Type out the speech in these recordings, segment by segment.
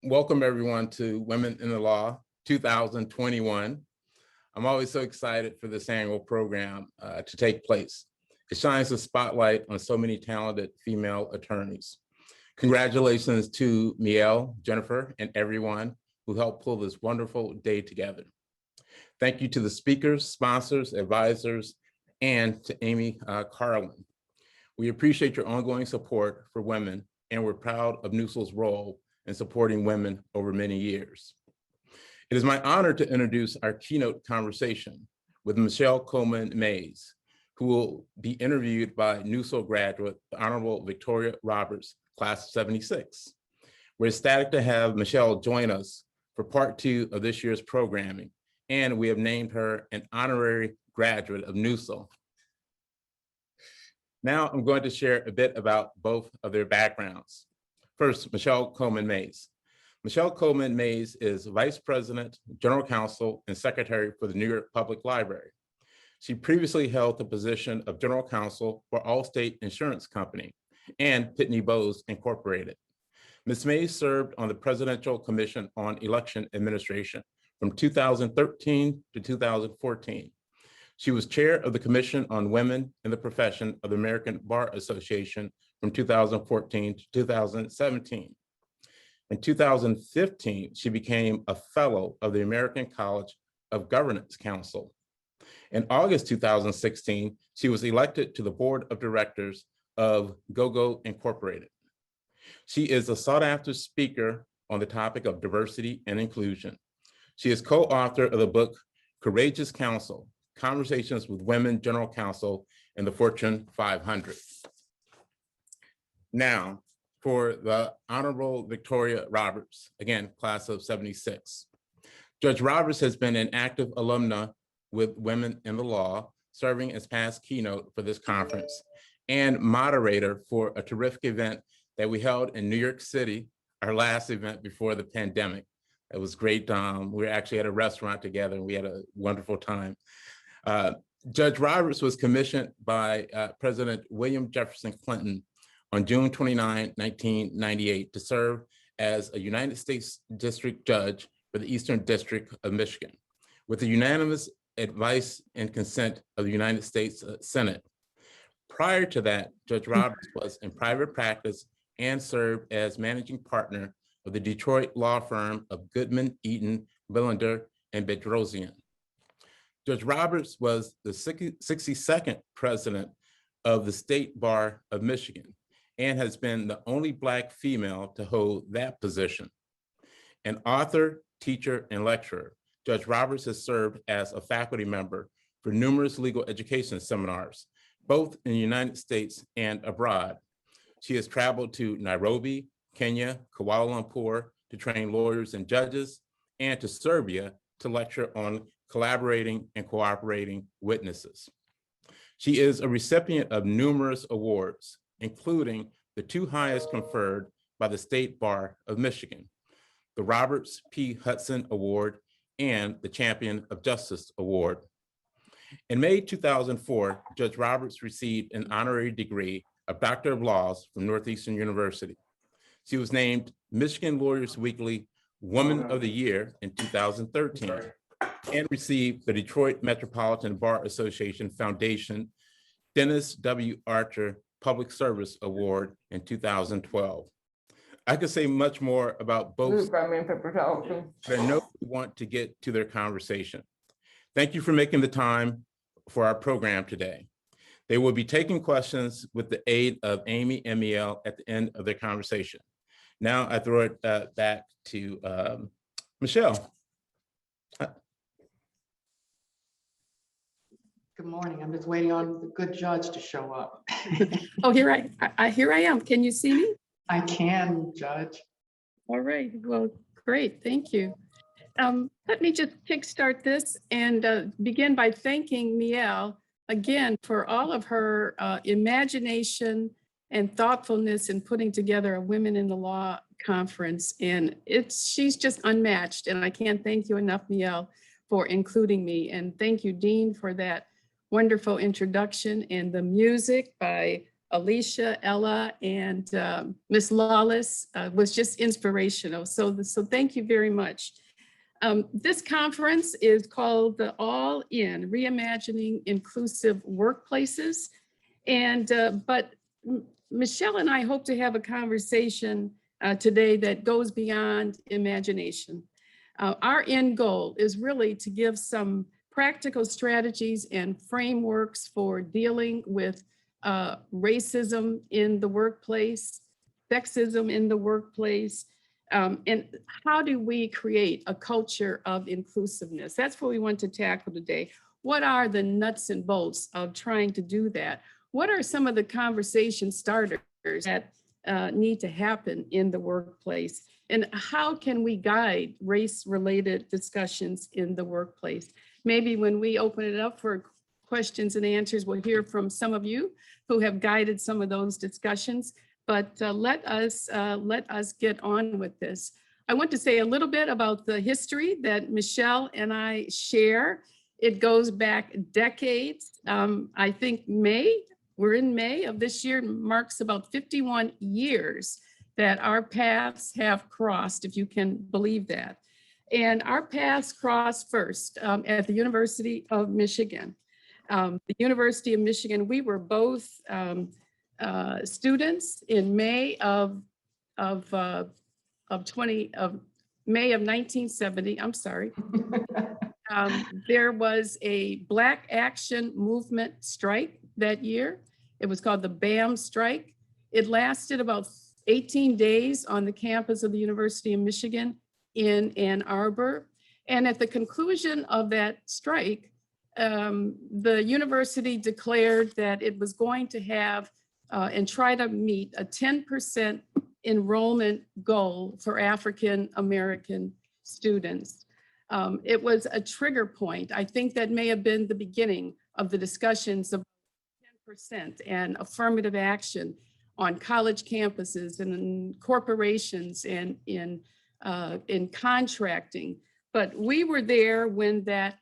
Welcome everyone to Women in the Law 2021. I'm always so excited for this annual program to take place. It shines a spotlight on so many talented female attorneys. Congratulations to Michele, Jennifer, and everyone who helped pull this wonderful day together. Thank you to the speakers, sponsors, advisors, and to Amy Carlin. We appreciate your ongoing support for women, and we're proud of NUSL's role in supporting women over many years. It is my honor to introduce our keynote conversation with Michele Coleman Mayes, who will be interviewed by NUSL graduate, the Honorable Victoria Roberts, class of '76. We're ecstatic to have Michele join us for part 2 of this year's programming, and we have named her an honorary graduate of NUSL. Now I'm going to share a bit about both of their backgrounds. First, Michele Coleman Mayes. Michele Coleman Mayes is Vice President, General Counsel, and Secretary for the New York Public Library. She previously held the position of General Counsel for Allstate Insurance Company and Pitney Bowes Incorporated. Ms. Mayes served on the Presidential Commission on Election Administration from 2013 to 2014. She was chair of the Commission on Women in the Profession of the American Bar Association from 2014 to 2017. In 2015, she became a fellow of the American College of Governance Council. In August 2016, she was elected to the board of directors of GoGo Incorporated. She is a sought-after speaker on the topic of diversity and inclusion. She is co-author of the book, Courageous Counsel, Conversations with Women General Counsel in the Fortune 500. Now, for the Honorable Victoria Roberts, again, class of '76. Judge Roberts has been an active alumna with Women in the Law, serving as past keynote for this conference and moderator for a terrific event that we held in New York City, our last event before the pandemic. It was great. We were actually at a restaurant together and we had a wonderful time. Judge Roberts was commissioned by President William Jefferson Clinton on June 29, 1998 to serve as a United States District Judge for the Eastern District of Michigan, with the unanimous advice and consent of the United States Senate. Prior to that, Judge Roberts was in private practice and served as managing partner of the Detroit law firm of Goodman, Eaton, Billender, and Bedrosian. Judge Roberts was the 62nd president of the State Bar of Michigan and has been the only Black female to hold that position. An author, teacher, and lecturer, Judge Roberts has served as a faculty member for numerous legal education seminars, both in the United States and abroad. She has traveled to Nairobi, Kenya, Kuala Lumpur to train lawyers and judges, and to Serbia to lecture on collaborating and cooperating witnesses. She is a recipient of numerous awards, including the 2 highest conferred by the State Bar of Michigan, the Roberts P. Hudson Award and the Champion of Justice Award. In May 2004, Judge Roberts received an honorary degree of Doctor of Laws from Northeastern University. She was named Michigan Lawyers Weekly Woman of the Year in 2013 and received the Detroit Metropolitan Bar Association Foundation Dennis W. Archer Public Service Award in 2012. I could say much more about both, but I know we want to get to their conversation. Thank you for making the time for our program today. They will be taking questions with the aid of Amy and Michele at the end of their conversation. Now I throw it back to Michele. Good morning. I'm just waiting on the good judge to show up. Oh, here I am. Can you see me? I can, Judge. All right. Well, great. Thank you. Let me just kickstart this and begin by thanking Michele again for all of her imagination and thoughtfulness in putting together a Women in the Law conference. And she's just unmatched. And I can't thank you enough, Michele, for including me. And thank you, Dean, for that wonderful introduction and the music by Alicia, Ella, and Miss Lawless was just inspirational. So thank you very much. This conference is called the All In, Reimagining Inclusive Workplaces. And, but Michelle and I hope to have a conversation today that goes beyond imagination. Our end goal is really to give some practical strategies and frameworks for dealing with racism in the workplace, sexism in the workplace, and how do we create a culture of inclusiveness? That's what we want to tackle today. What are the nuts and bolts of trying to do that? What are some of the conversation starters that need to happen in the workplace? And how can we guide race-related discussions in the workplace? Maybe when we open it up for questions and answers, we'll hear from some of you who have guided some of those discussions. But let us get on with this. I want to say a little bit about the history that Michelle and I share. It goes back decades. I think we're in May of this year, marks about 51 years that our paths have crossed, if you can believe that. And our paths crossed first at the University of Michigan. The University of Michigan, we were both students in May of 1970. I'm sorry. There was a Black Action Movement strike that year. It was called the BAM strike. It lasted about 18 days on the campus of the University of Michigan in Ann Arbor. And at the conclusion of that strike, the university declared that it was going to have and try to meet a 10% enrollment goal for African American students. It was a trigger point. I think that may have been the beginning of the discussions of 10% and affirmative action on college campuses and in corporations and in contracting. But we were there when that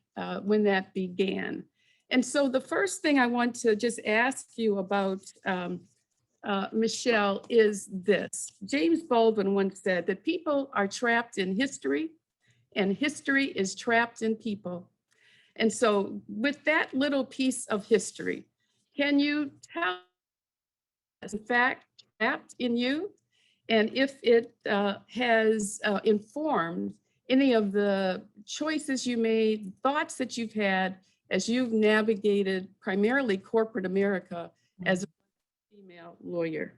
began. And so the first thing I want to just ask you about, Michelle, is this. James Baldwin once said that people are trapped in history and history is trapped in people. And so with that little piece of history, can you tell us, in fact, trapped in you? And if it has informed any of the choices you made, thoughts that you've had as you've navigated primarily corporate America as a female lawyer?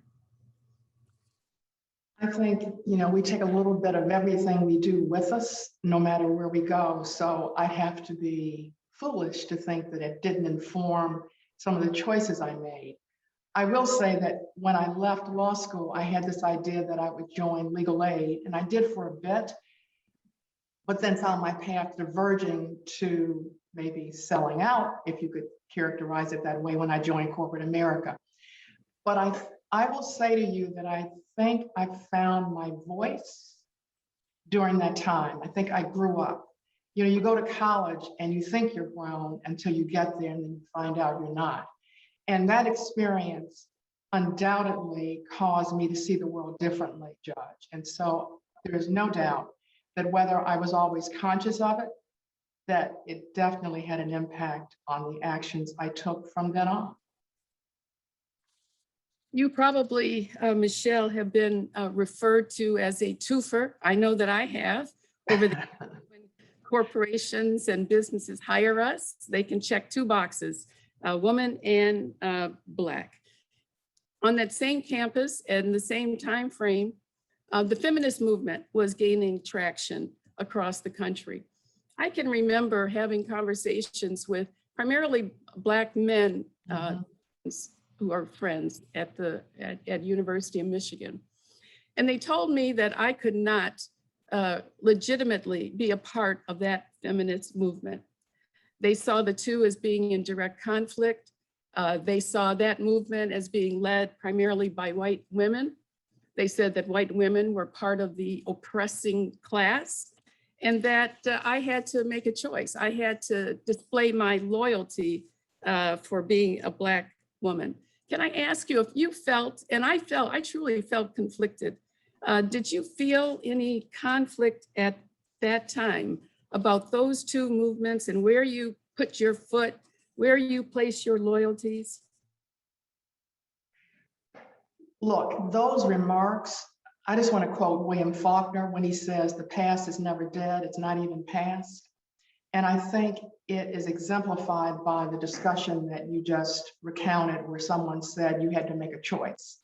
I think, we take a little bit of everything we do with us, no matter where we go. So I'd have to be foolish to think that it didn't inform some of the choices I made. I will say that when I left law school, I had this idea that I would join legal aid, and I did for a bit, but then found my path diverging to maybe selling out, if you could characterize it that way, when I joined corporate America. But I will say to you that I think I found my voice during that time. I think I grew up. You go to college and you think you're grown until you get there and then you find out you're not. And that experience undoubtedly caused me to see the world differently, Judge. And so there's no doubt that whether I was always conscious of it, that it definitely had an impact on the actions I took from then on. You probably, Michelle, have been referred to as a twofer. I know that I have. Over the when corporations and businesses hire us, they can check two boxes, woman and Black. On that same campus and the same time frame, the feminist movement was gaining traction across the country. I can remember having conversations with primarily Black men who are friends at University of Michigan. And they told me that I could not legitimately be a part of that feminist movement. They saw the two as being in direct conflict. They saw that movement as being led primarily by white women. They said that white women were part of the oppressing class and that I had to make a choice. I had to display my loyalty for being a Black woman. can I ask you if you felt, and I truly felt conflicted. Did you feel any conflict at that time about those two movements and where you put your foot, where you place your loyalties? Look, those remarks, I just want to quote William Faulkner when he says, "The past is never dead, it's not even past." And I think it is exemplified by the discussion that you just recounted, where someone said you had to make a choice.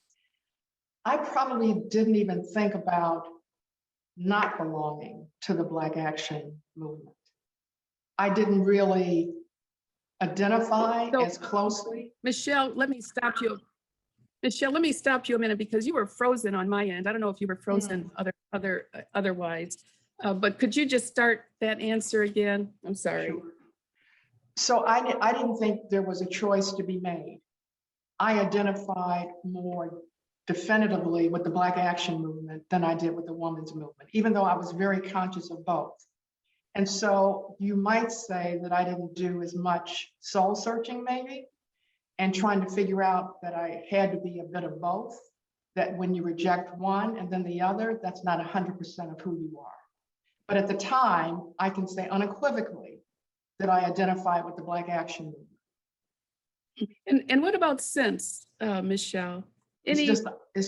I probably didn't even think about not belonging to the Black Action movement. I didn't really identify as closely. Michele, let me stop you. Michele, let me stop you a minute because you were frozen on my end. I don't know if you were frozen otherwise, but could you just start that answer again? I'm sorry. Sure. So I didn't think there was a choice to be made. I identified more definitively with the Black Action movement than I did with the women's movement, even though I was very conscious of both. And so you might say that I didn't do as much soul searching maybe, and trying to figure out that I had to be a bit of both, that when you reject one and then the other, that's not 100% of who you are. But at the time, I can say unequivocally that I identify with the Black Action movement. And what about since, Michele? It's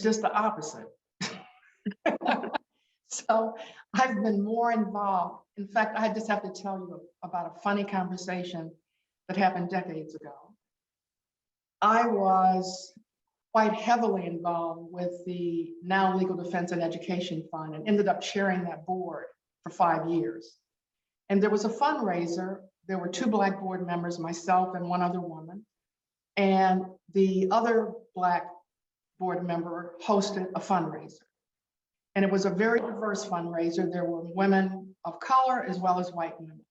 just the opposite. So I've been more involved. In fact, I just have to tell you about a funny conversation that happened decades ago. I was quite heavily involved with the now Legal Defense and Education Fund and ended up chairing that board for 5 years. And there was a fundraiser. There were 2 Black board members, myself and one other woman. And the other Black board member hosted a fundraiser. And it was a very diverse fundraiser. There were women of color as well as white women.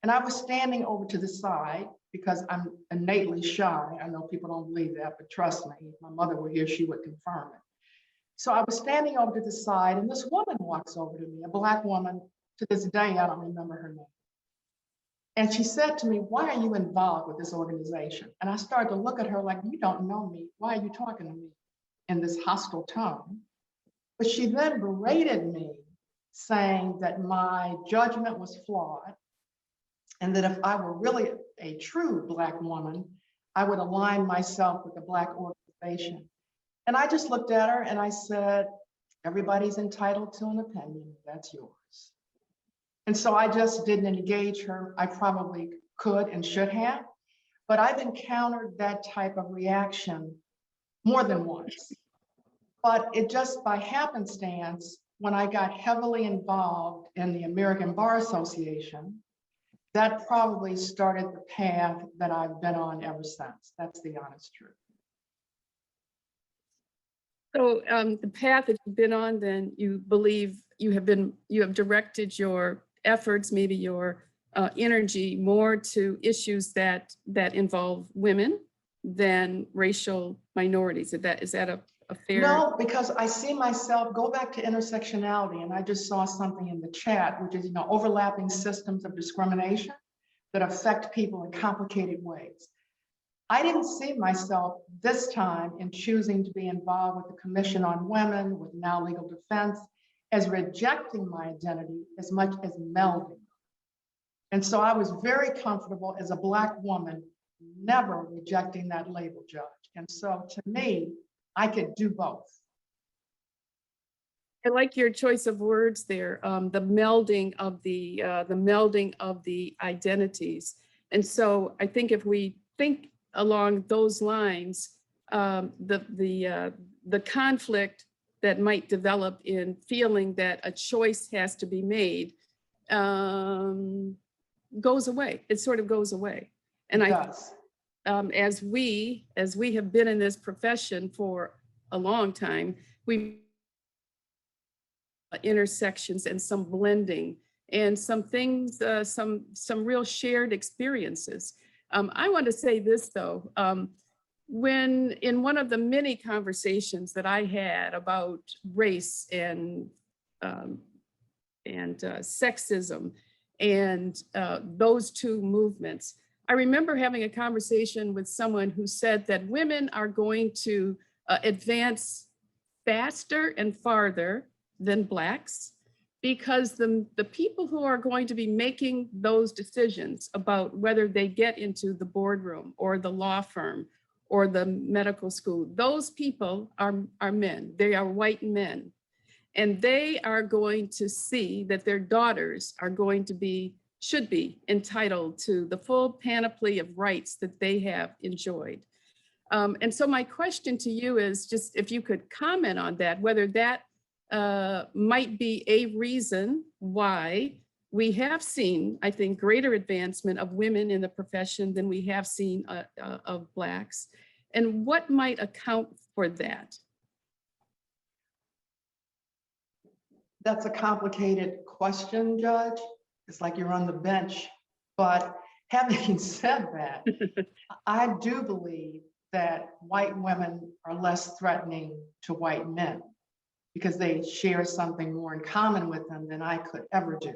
And I was standing over to the side because I'm innately shy. I know people don't believe that, but trust me, if my mother were here, she would confirm it. So I was standing over to the side and this woman walks over to me, a Black woman. To this day, I don't remember her name. And she said to me, "Why are you involved with this organization?" And I started to look at her like, "You don't know me. Why are you talking to me in this hostile tone?" But she then berated me, saying that my judgment was flawed and that if I were really a true Black woman, I would align myself with a Black organization. And I just looked at her and I said, "Everybody's entitled to an opinion. That's yours." And so I just didn't engage her. I probably could and should have, but I've encountered that type of reaction more than once. But it just by happenstance, when I got heavily involved in the American Bar Association, that probably started the path that I've been on ever since. That's the honest truth. So the path that you've been on, then you believe you have directed your efforts, maybe your energy more to issues that involve women than racial minorities. Is that a fair? No, because I see myself, go back to intersectionality, and I just saw something in the chat, which is, overlapping systems of discrimination that affect people in complicated ways. I didn't see myself this time in choosing to be involved with the Commission on Women, with Now Legal Defense, as rejecting my identity as much as melding. And so I was very comfortable as a Black woman, never rejecting that label, Judge. And so to me, I could do both. I like your choice of words there, the melding of the identities. And so I think if we think along those lines, the conflict that might develop in feeling that a choice has to be made goes away. It sort of goes away. And as we have been in this profession for a long time, we intersections and some blending and some things, some real shared experiences. I want to say this though, when in one of the many conversations that I had about race and sexism and those two movements, I remember having a conversation with someone who said that women are going to advance faster and farther than Blacks, because the people who are going to be making those decisions about whether they get into the boardroom or the law firm or the medical school, those people are men. They are white men. And they are going to see that their daughters are going to be, should be entitled to the full panoply of rights that they have enjoyed. And so my question to you is just if you could comment on that, whether that might be a reason why we have seen, I think, greater advancement of women in the profession than we have seen of Blacks, and what might account for that? That's a complicated question, Judge. It's like you're on the bench. But having said that, I do believe that white women are less threatening to white men because they share something more in common with them than I could ever do.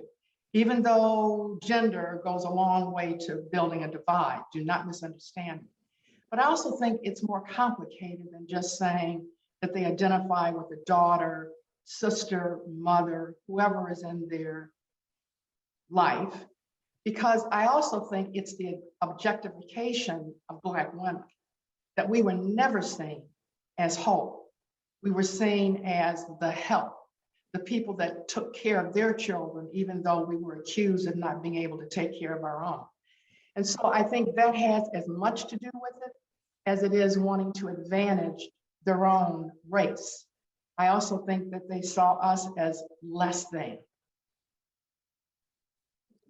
Even though gender goes a long way to building a divide, do not misunderstand me. But I also think it's more complicated than just saying that they identify with a daughter, sister, mother, whoever is in their life, because I also think it's the objectification of Black women, that we were never seen as whole. We were seen as the help, the people that took care of their children, even though we were accused of not being able to take care of our own. And so I think that has as much to do with it as it is wanting to advantage their own race. I also think that they saw us as less than.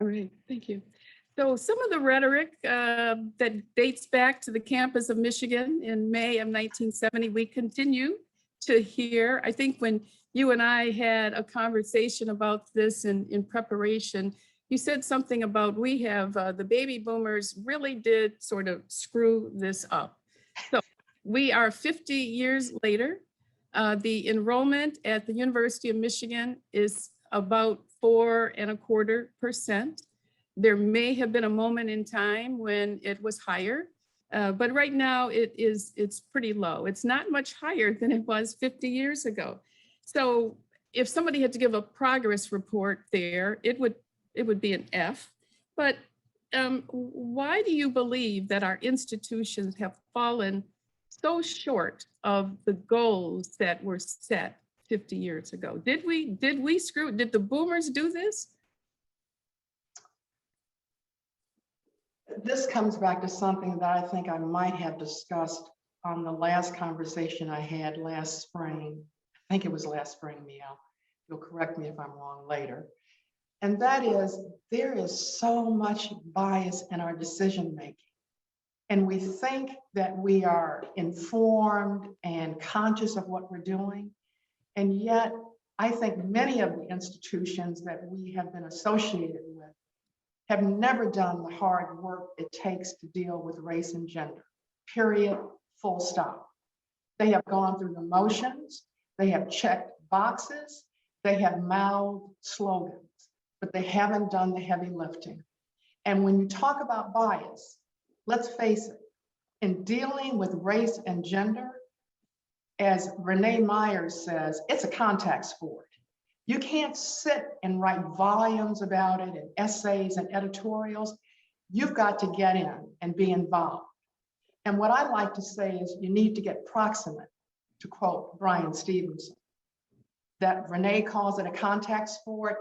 All right, thank you. So some of the rhetoric that dates back to the campus of Michigan in May of 1970, we continue to hear. I think when you and I had a conversation about this in preparation, you said something about we have, the baby boomers really did sort of screw this up. So we are 50 years later. The enrollment at the University of Michigan is about 4.25%. There may have been a moment in time when it was higher, but right now it's pretty low. It's not much higher than it was 50 years ago. So if somebody had to give a progress report there, it would be an F. But why do you believe that our institutions have fallen so short of the goals that were set 50 years ago? Did the boomers do this? This comes back to something that I think I might have discussed on the last conversation I had last spring. I think it was last spring, Miel. You'll correct me if I'm wrong later. And that is, there is so much bias in our decision-making. And we think that we are informed and conscious of what we're doing. And yet, I think many of the institutions that we have been associated with have never done the hard work it takes to deal with race and gender, period, full stop. They have gone through the motions, they have checked boxes, they have mouthed slogans, but they haven't done the heavy lifting. And when you talk about bias, let's face it, in dealing with race and gender, as Renee Myers says, it's a contact sport. You can't sit and write volumes about it and essays and editorials. You've got to get in and be involved. And what I like to say is you need to get proximate, to quote Brian Stevenson. That Renee calls it a contact sport.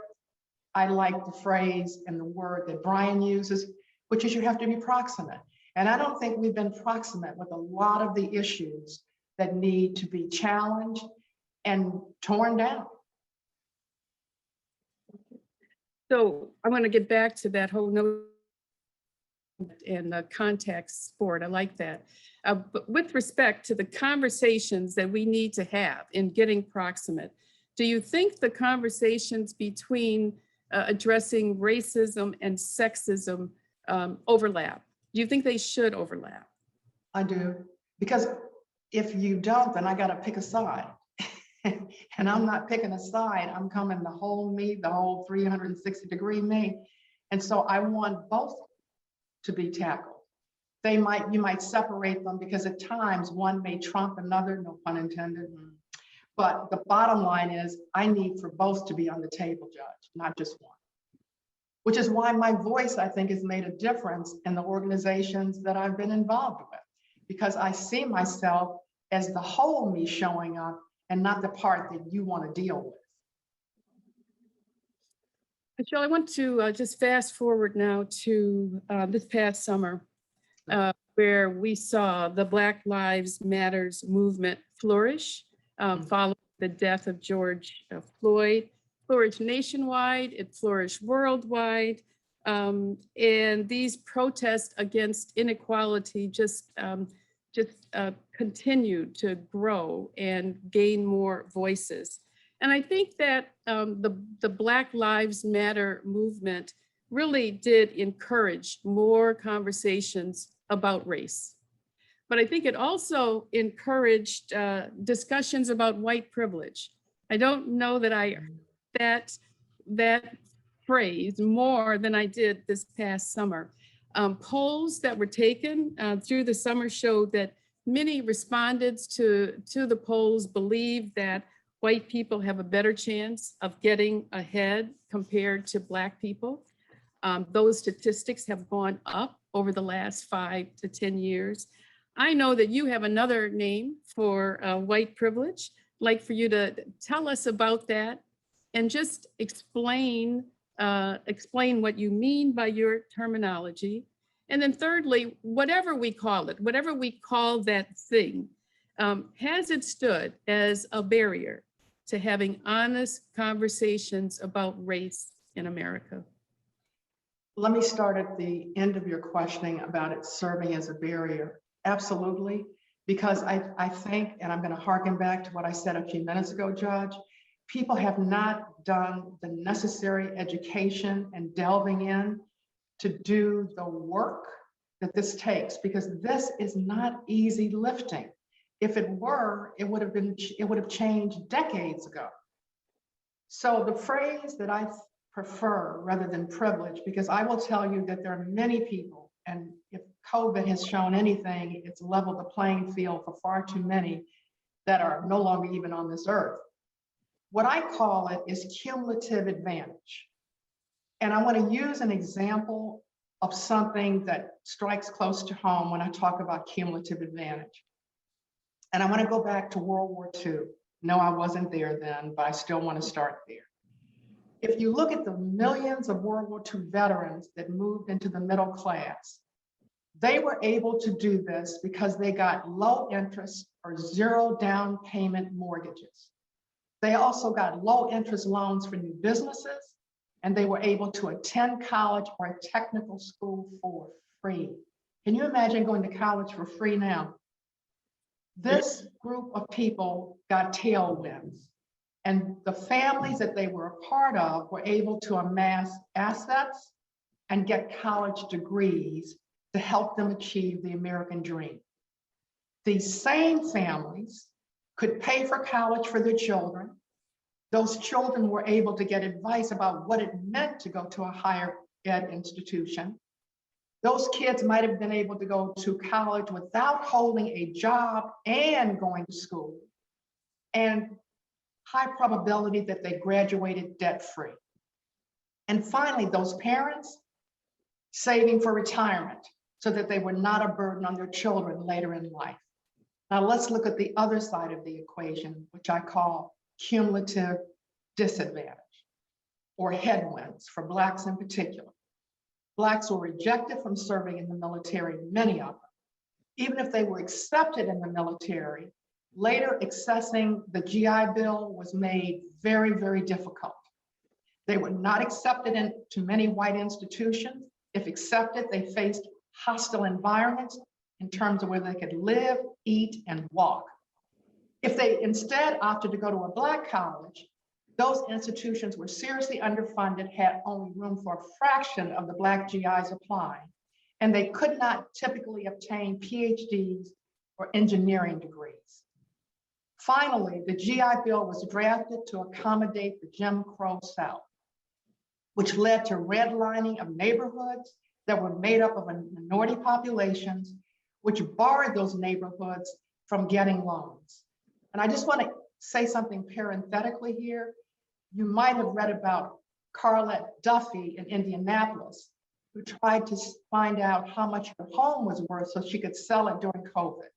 I like the phrase and the word that Brian uses, which is you have to be proximate. And I don't think we've been proximate with a lot of the issues that need to be challenged and torn down. So I want to get back to that whole note and the contact sport. I like that. But with respect to the conversations that we need to have in getting proximate, do you think the conversations between addressing racism and sexism overlap? Do you think they should overlap? I do, because if you don't, then I got to pick a side. And I'm not picking a side. I'm coming the whole me, the whole 360-degree me. And so I want both to be tackled. you might separate them because at times one may trump another, no pun intended. But the bottom line is I need for both to be on the table, Judge, not just one. Which is why my voice, I think, has made a difference in the organizations that I've been involved with, because I see myself as the whole me showing up and not the part that you want to deal with. Michele, I want to just fast forward now to this past summer, where we saw the Black Lives Matters movement flourish following the death of George Floyd. Flourished nationwide, it flourished worldwide, and these protests against inequality just continued to grow and gain more voices. And I think that the Black Lives Matter movement really did encourage more conversations about race. But I think it also encouraged discussions about white privilege. I don't know that I heard that phrase more than I did this past summer. Polls that were taken through the summer showed that many respondents to the polls believe that white people have a better chance of getting ahead compared to Black people. Those statistics have gone up over the last 5 to 10 years. I know that you have another name for white privilege. I'd like for you to tell us about that and just explain what you mean by your terminology. And then thirdly, whatever we call it, whatever we call that thing, has it stood as a barrier to having honest conversations about race in America? Let me start at the end of your questioning about it serving as a barrier. Absolutely, because I think, and I'm going to harken back to what I said a few minutes ago, Judge, people have not done the necessary education and delving in to do the work that this takes, because this is not easy lifting. If it were, it would have changed decades ago. So the phrase that I prefer rather than privilege, because I will tell you that there are many people, and if COVID has shown anything, it's leveled the playing field for far too many that are no longer even on this earth. What I call it is cumulative advantage. And I want to use an example of something that strikes close to home when I talk about cumulative advantage. And I want to go back to World War II. No, I wasn't there then, but I still want to start there. If you look at the millions of World War II veterans that moved into the middle class, they were able to do this because they got low interest or zero down payment mortgages. They also got low interest loans for new businesses, and they were able to attend college or a technical school for free. Can you imagine going to college for free now? This group of people got tailwinds, and the families that they were a part of were able to amass assets and get college degrees to help them achieve the American dream. These same families could pay for college for their children. Those children were able to get advice about what it meant to go to a higher ed institution. Those kids might have been able to go to college without holding a job and going to school, and high probability that they graduated debt-free. And finally, those parents saving for retirement so that they were not a burden on their children later in life. Now let's look at the other side of the equation, which I call cumulative disadvantage or headwinds for Blacks in particular. Blacks were rejected from serving in the military, many of them. Even if they were accepted in the military, later accessing the GI Bill was made very, very difficult. They were not accepted into many white institutions. If accepted, they faced hostile environments in terms of where they could live, eat, and walk. If they instead opted to go to a Black college, those institutions were seriously underfunded, had only room for a fraction of the Black GIs applying, and they could not typically obtain PhDs or engineering degrees. Finally, the GI Bill was drafted to accommodate the Jim Crow South, which led to redlining of neighborhoods that were made up of a minority populations, which barred those neighborhoods from getting loans. And I just want to say something parenthetically here. You might have read about Carlette Duffy in Indianapolis, who tried to find out how much her home was worth so she could sell it during COVID.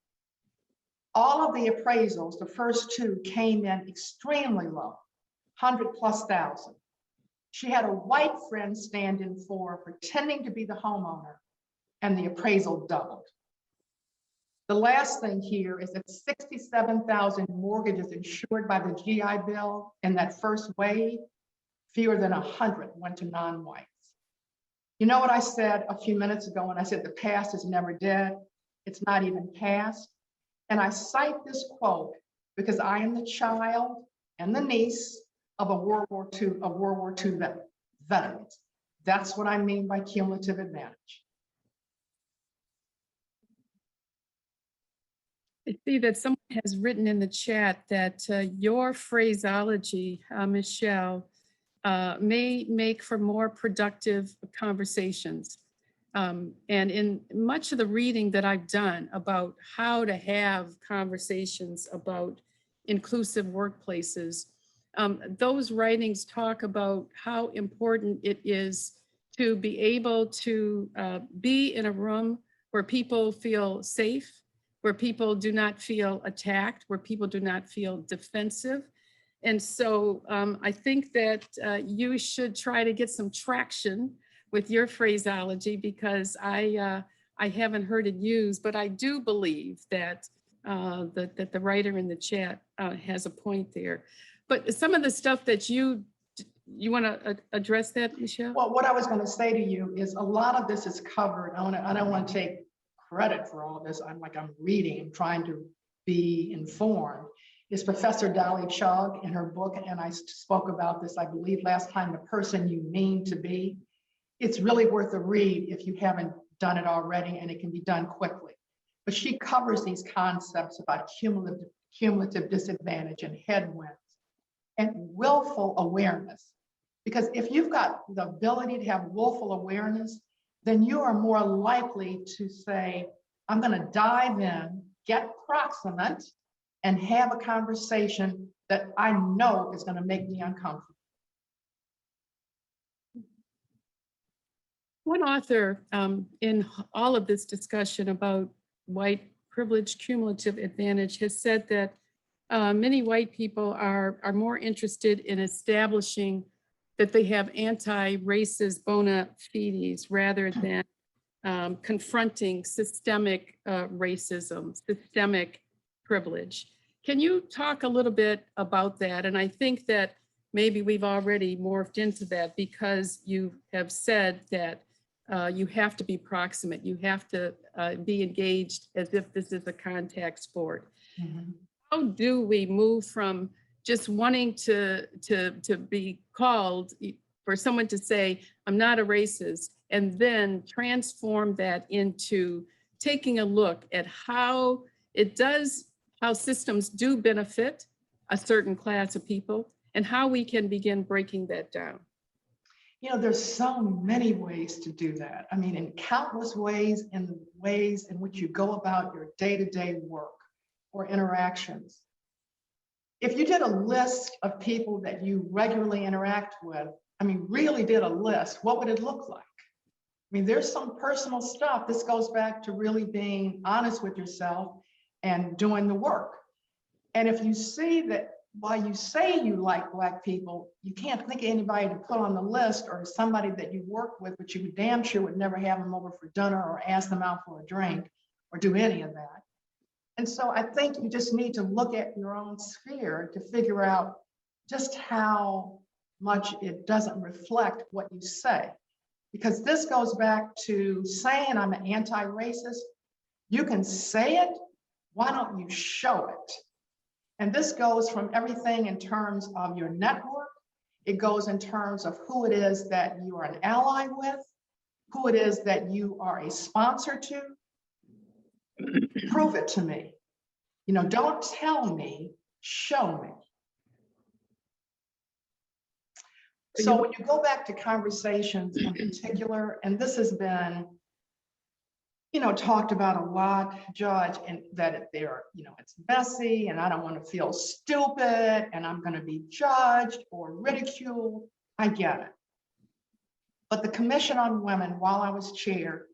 All of the appraisals, the first two, came in extremely low, 100,000+. She had a white friend stand in for pretending to be the homeowner, and the appraisal doubled. The last thing here is that 67,000 mortgages insured by the GI Bill in that first wave, fewer than 100 went to non-whites. You know what I said a few minutes ago when I said the past is never dead? It's not even past. And I cite this quote because I am the child and the niece of World War II veterans. That's what I mean by cumulative advantage. I see that someone has written in the chat that your phraseology, Michele, may make for more productive conversations. And in much of the reading that I've done about how to have conversations about inclusive workplaces, those writings talk about how important it is to be able to be in a room where people feel safe, where people do not feel attacked, where people do not feel defensive. And so I think that you should try to get some traction with your phraseology, because I haven't heard it used, but I do believe that that the writer in the chat has a point there. But some of the stuff that you want to address that, Michele? Well, what I was going to say to you is a lot of this is covered. I don't want to take credit for all of this. I'm reading and trying to be informed. Is Professor Dolly Chugh in her book, and I spoke about this, I believe, last time, The Person You Mean to Be. It's really worth a read if you haven't done it already, and it can be done quickly. But she covers these concepts about cumulative disadvantage and headwinds and willful awareness. Because if you've got the ability to have willful awareness, then you are more likely to say, I'm going to dive in, get proximate, and have a conversation that I know is going to make me uncomfortable. One author in all of this discussion about white privilege cumulative advantage has said that many white people are more interested in establishing that they have anti-racist bona fides rather than confronting systemic racism, systemic privilege. Can you talk a little bit about that? And I think that maybe we've already morphed into that, because you have said that you have to be proximate, you have to be engaged as if this is a contact sport. Mm-hmm. How do we move from just wanting to be called, for someone to say, I'm not a racist, and then transform that into taking a look at how systems do benefit a certain class of people, and how we can begin breaking that down? You know, there's so many ways to do that. I mean, in countless ways, in the ways in which you go about your day-to-day work or interactions. If you did a list of people that you regularly interact with, I mean, really did a list, what would it look like? I mean, there's some personal stuff. This goes back to really being honest with yourself and doing the work. And if you see that while you say you like Black people, you can't think of anybody to put on the list, or somebody that you work with, but you damn sure would never have them over for dinner or ask them out for a drink or do any of that. And so I think you just need to look at your own sphere to figure out just how much it doesn't reflect what you say. Because this goes back to saying I'm an anti-racist. You can say it, why don't you show it? And this goes from everything in terms of your network. It goes in terms of who it is that you are an ally with, who it is that you are a sponsor to. Prove it to me. You know, don't tell me, show me. So when you go back to conversations in particular, and this has been, talked about a lot, Judge, and that it's messy and I don't want to feel stupid and I'm going to be judged or ridiculed. I get it. But the Commission on Women, while I was chair,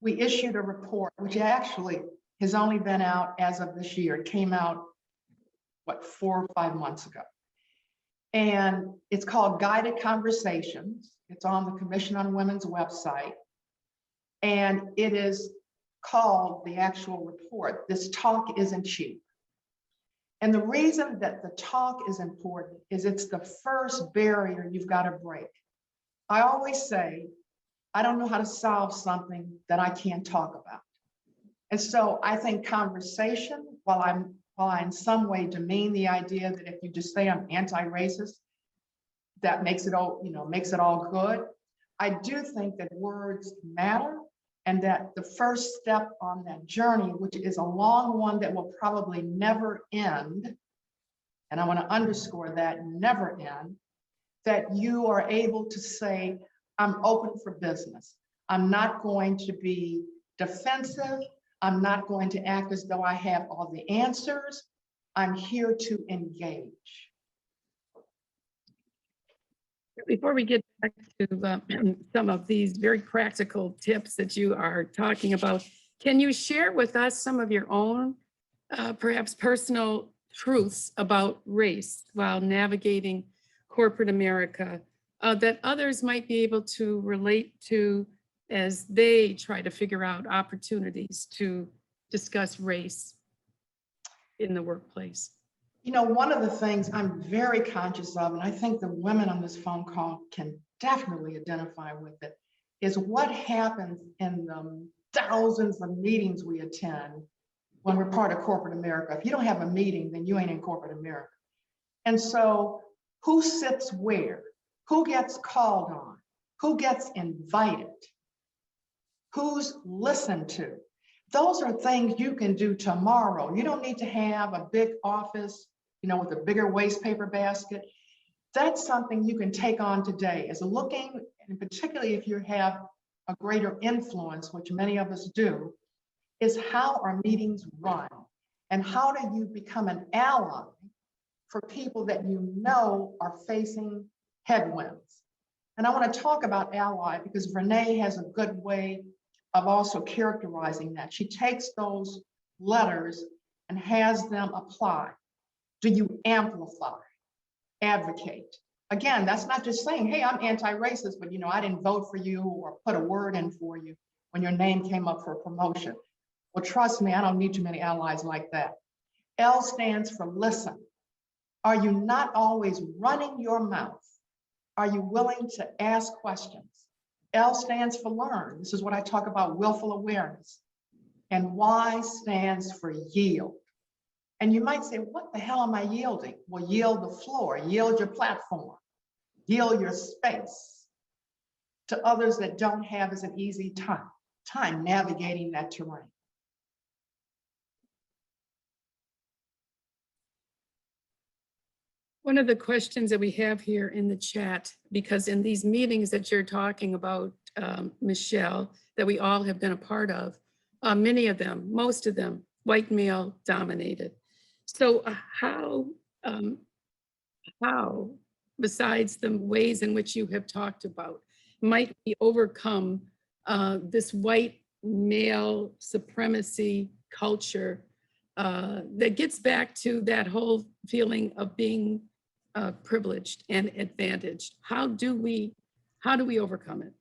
we issued a report, which actually has only been out as of this year. It came out, 4 or 5 months ago. And it's called Guided Conversations. It's on the Commission on Women's website. And it is called the actual report, This Talk Isn't Cheap. And the reason that the talk is important is it's the first barrier you've got to break. I always say, I don't know how to solve something that I can't talk about. And so I think conversation, while I in some way demean the idea that if you just say I'm anti-racist, that makes it all, makes it all good. I do think that words matter and that the first step on that journey, which is a long one that will probably never end, and I want to underscore that, never end, that you are able to say, I'm open for business. I'm not going to be defensive. I'm not going to act as though I have all the answers. I'm here to engage. Before we get back to some of these very practical tips that you are talking about, can you share with us some of your own, perhaps personal truths about race while navigating corporate America that others might be able to relate to as they try to figure out opportunities to discuss race in the workplace? One of the things I'm very conscious of, and I think the women on this phone call can definitely identify with it, is what happens in the thousands of meetings we attend when we're part of corporate America. If you don't have a meeting, then you ain't in corporate America. And so who sits where? Who gets called on? Who gets invited? Who's listened to? Those are things you can do tomorrow. You don't need to have a big office, with a bigger waste paper basket. That's something you can take on today, is looking, and particularly if you have a greater influence, which many of us do, is how our meetings run and how do you become an ally for people that are facing headwinds. And I want to talk about ally because Renee has a good way of also characterizing that. She takes those letters and has them apply. Do you amplify, advocate? Again, that's not just saying, hey, I'm anti-racist, but I didn't vote for you or put a word in for you when your name came up for a promotion. Well, trust me, I don't need too many allies like that. L stands for listen. Are you not always running your mouth? Are you willing to ask questions? L stands for learn. This is what I talk about, willful awareness. And Y stands for yield. And you might say, what the hell am I yielding? Well, yield the floor, yield your platform, yield your space to others that don't have as an easy time navigating that terrain. One of the questions that we have here in the chat, because in these meetings that you're talking about, Michele, that we all have been a part of, many of them, most of them, white male dominated. So how, besides the ways in which you have talked about, might we overcome this white male supremacy culture that gets back to that whole feeling of being privileged and advantaged? How do we overcome it?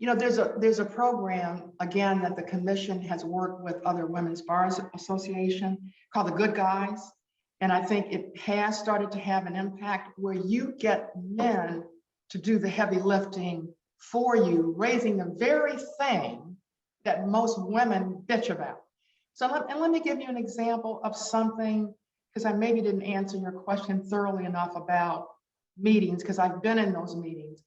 There's a program, again, that the commission has worked with other women's bars association called the Good Guys. And I think it has started to have an impact where you get men to do the heavy lifting for you, raising the very thing that most women bitch about. So let me give you an example of something, because I maybe didn't answer your question thoroughly enough about meetings, because I've been in those meetings.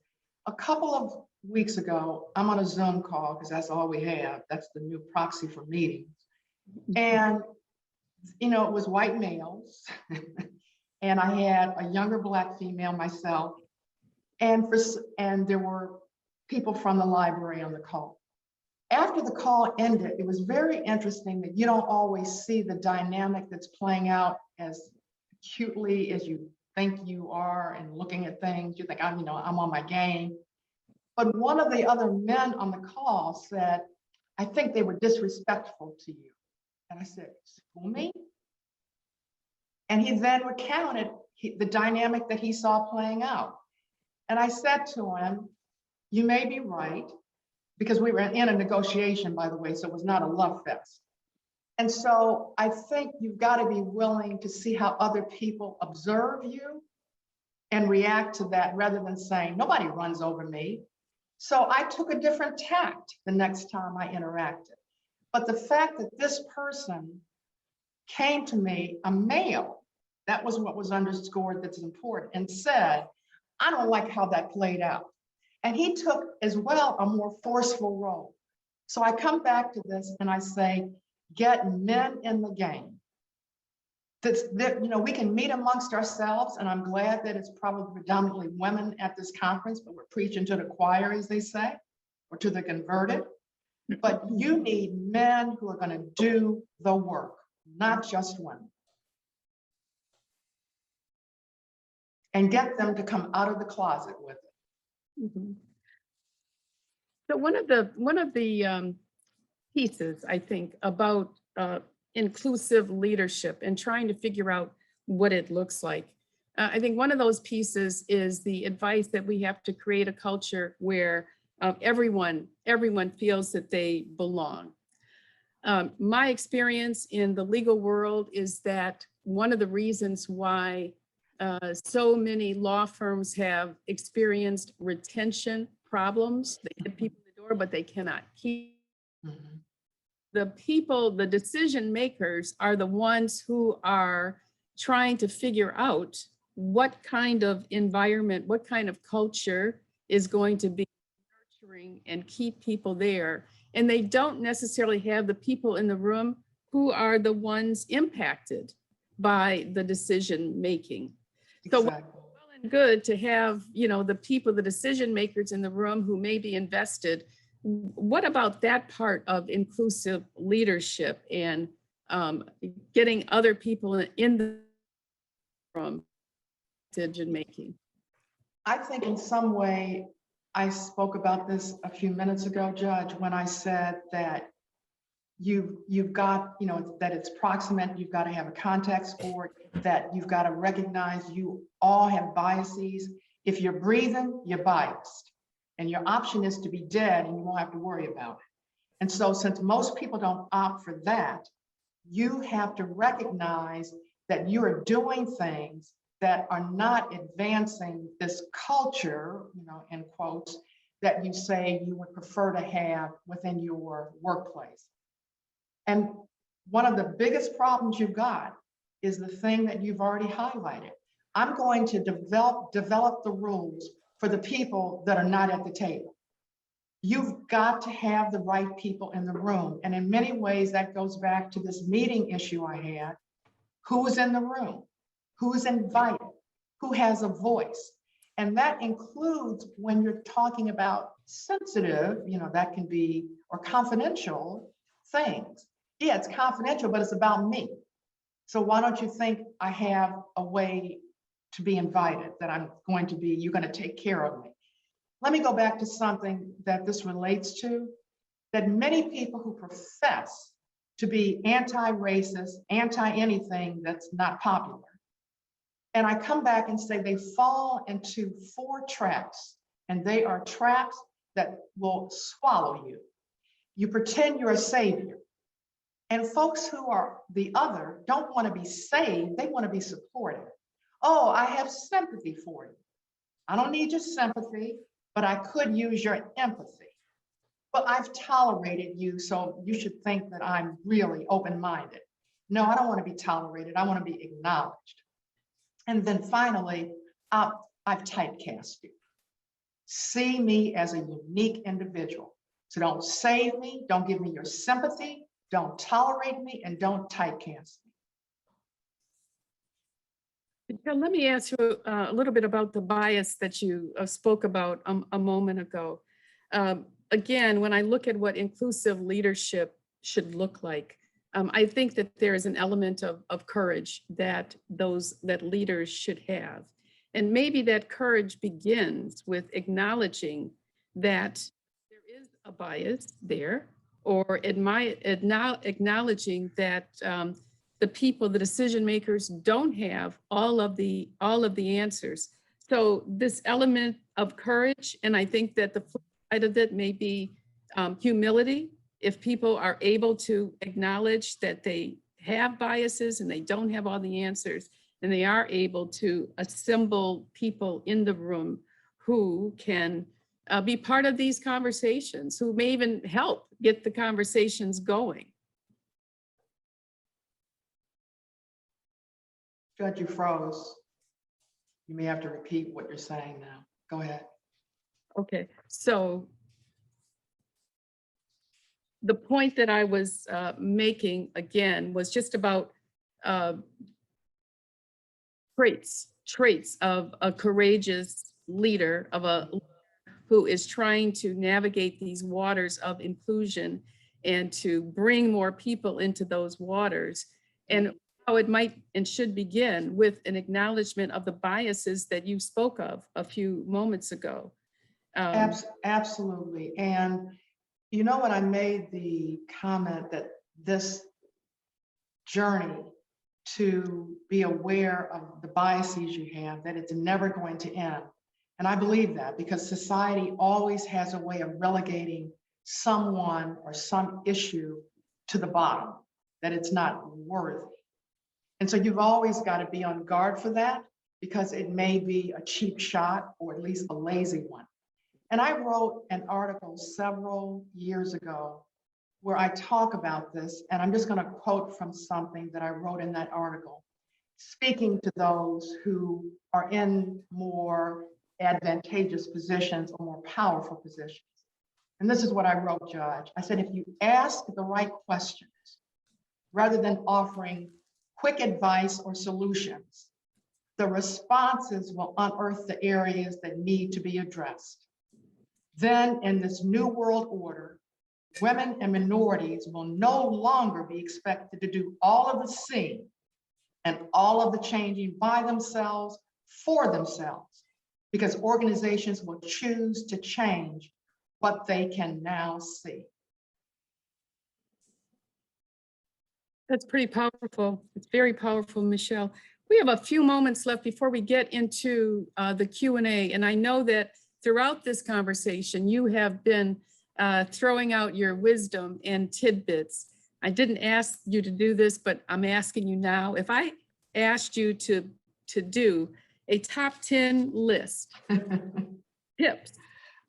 A couple of weeks ago, I'm on a Zoom call because that's all we have. That's the new proxy for meetings. And, it was white males. And I had a younger Black female, myself. And there were people from the library on the call. After the call ended, it was very interesting that you don't always see the dynamic that's playing out as acutely as you think you are, and looking at things, you think I'm on my game. But one of the other men on the call said, I think they were disrespectful to you. And I said, "Who, me?" And he then recounted the dynamic that he saw playing out. And I said to him, you may be right, because we were in a negotiation, by the way, so it was not a love fest. And so I think you've got to be willing to see how other people observe you and react to that, rather than saying, nobody runs over me. So I took a different tact the next time I interacted. But the fact that this person came to me, a male, that was what was underscored that's important, and said, I don't like how that played out. And he took as well a more forceful role. So I come back to this and I say, get men in the game. We can meet amongst ourselves, and I'm glad that it's probably predominantly women at this conference, but we're preaching to the choir, as they say, or to the converted. But you need men who are going to do the work, not just women. And get them to come out of the closet with it. Mm-hmm. So one of the pieces, I think, about inclusive leadership and trying to figure out what it looks like. I think one of those pieces is the advice that we have to create a culture where everyone feels that they belong. My experience in the legal world is that one of the reasons why so many law firms have experienced retention problems. They get people in the door, but they cannot keep. Mm-hmm. The people, the decision makers, are the ones who are trying to figure out what kind of environment, what kind of culture is going to be nurturing and keep people there. And they don't necessarily have the people in the room who are the ones impacted by the decision making. Exactly. So well and good to have, the people, the decision makers in the room who may be invested. What about that part of inclusive leadership and getting other people in the room decision making? I think in some way, I spoke about this a few minutes ago, Judge, when I said that you've got, that it's proximate, you've got to have a context for it, that you've got to recognize you all have biases. If you're breathing, you're biased. And your option is to be dead and you won't have to worry about it. And so since most people don't opt for that, you have to recognize that you are doing things that are not advancing this culture, in quotes, that you say you would prefer to have within your workplace. And one of the biggest problems you've got is the thing that you've already highlighted. I'm going to develop the rules for the people that are not at the table. You've got to have the right people in the room. And in many ways, that goes back to this meeting issue I had. Who is in the room? Who is invited? Who has a voice? And that includes when you're talking about sensitive, that can be, or confidential things. Yeah, it's confidential, but it's about me. So why don't you think I have a way to be invited, that you're going to take care of me? Let me go back to something that this relates to, that many people who profess to be anti-racist, anti-anything that's not popular, and I come back and say they fall into 4 traps, and they are traps that will swallow you. You pretend you're a savior. And folks who are the other don't want to be saved, they want to be supported. Oh, I have sympathy for you. I don't need your sympathy, but I could use your empathy. But I've tolerated you, so you should think that I'm really open-minded. No, I don't want to be tolerated. I want to be acknowledged. And then finally, I've typecast you. See me as a unique individual. So don't save me, don't give me your sympathy, don't tolerate me, and don't typecast me. Now, let me ask you a little bit about the bias that you spoke about a moment ago. Again, when I look at what inclusive leadership should look like, I think that there is an element of courage that leaders should have. And maybe that courage begins with acknowledging that there is a bias there, or acknowledging that the people, the decision makers, don't have all of the answers. So this element of courage, and I think that the flip side of it may be humility. If people are able to acknowledge that they have biases and they don't have all the answers, and they are able to assemble people in the room who can be part of these conversations, who may even help get the conversations going. Judge, you froze. You may have to repeat what you're saying now. Go ahead. Okay, so the point that I was making again was just about traits of a courageous leader, who is trying to navigate these waters of inclusion and to bring more people into those waters, and how it might and should begin with an acknowledgement of the biases that you spoke of a few moments ago. Absolutely. And you know, when I made the comment that this journey to be aware of the biases you have, that it's never going to end. And I believe that because society always has a way of relegating someone or some issue to the bottom, that it's not worthy. And so you've always got to be on guard for that, because it may be a cheap shot or at least a lazy one. And I wrote an article several years ago where I talk about this, and I'm just going to quote from something that I wrote in that article, speaking to those who are in more advantageous positions or more powerful positions. And this is what I wrote, Judge. I said, if you ask the right questions, rather than offering quick advice or solutions, the responses will unearth the areas that need to be addressed. Then in this new world order, women and minorities will no longer be expected to do all of the seeing and all of the changing by themselves, for themselves, because organizations will choose to change what they can now see. That's pretty powerful. It's very powerful, Michele. We have a few moments left before we get into the Q&A, and I know that throughout this conversation, you have been throwing out your wisdom and tidbits. I didn't ask you to do this, but I'm asking you now. If I asked you to do a top 10 list,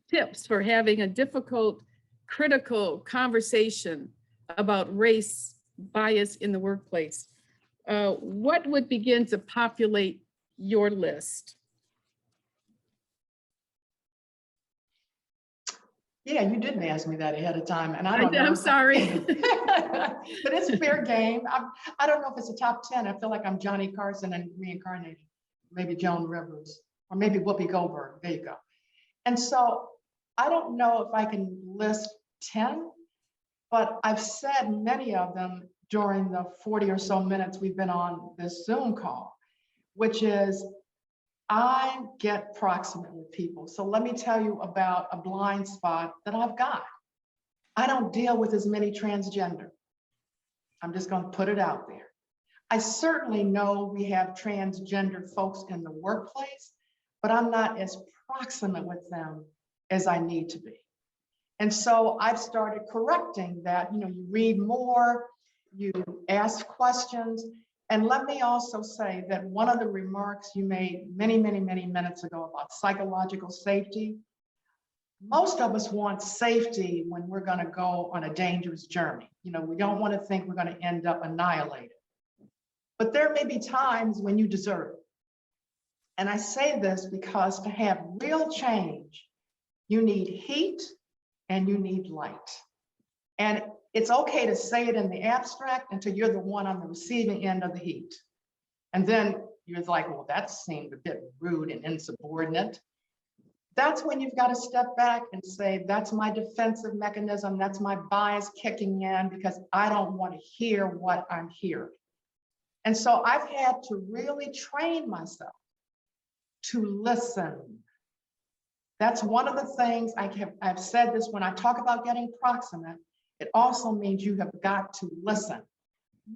tips for having a difficult, critical conversation about race bias in the workplace, what would begin to populate your list? Yeah, you didn't ask me that ahead of time, and I don't know. I'm sorry. But it's fair game. I don't know if it's a top 10. I feel like I'm Johnny Carson and reincarnated, maybe Joan Rivers, or maybe Whoopi Goldberg. There you go. And so I don't know if I can list 10, but I've said many of them during the 40 or so minutes we've been on this Zoom call, which is I get proximate with people. So let me tell you about a blind spot that I've got. I don't deal with as many transgender. I'm just going to put it out there. I certainly know we have transgender folks in the workplace, but I'm not as proximate with them as I need to be. And so I've started correcting that. You know, you read more, you ask questions. And let me also say that one of the remarks you made many minutes ago about psychological safety, most of us want safety when we're going to go on a dangerous journey. You know, we don't want to think we're going to end up annihilated. But there may be times when you deserve it. And I say this because to have real change, you need heat and you need light. And it's okay to say it in the abstract until you're the one on the receiving end of the heat. And then you're like, well, that seemed a bit rude and insubordinate. That's when you've got to step back and say, that's my defensive mechanism. That's my bias kicking in because I don't want to hear what I'm hearing. And so I've had to really train myself to listen. That's one of the things I've said this when I talk about getting proximate. It also means you have got to listen.